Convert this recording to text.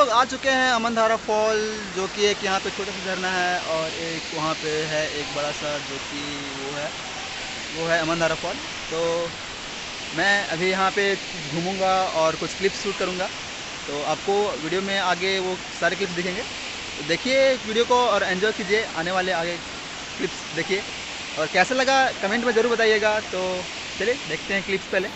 लोग आ चुके हैं अमनधारा फॉल, जो कि एक यहाँ पे छोटा सा झरना है और एक वहाँ पे है एक बड़ा सा, जो कि वो है अमनधारा फॉल। तो मैं अभी यहाँ पे घूमूंगा और कुछ क्लिप्स शूट करूँगा, तो आपको वीडियो में आगे वो सारे क्लिप्स दिखेंगे। तो देखिए वीडियो को और एंजॉय कीजिए, आने वाले आगे क्लिप्स देखिए और कैसा लगा कमेंट में ज़रूर बताइएगा। तो चलिए देखते हैं क्लिप्स पहले।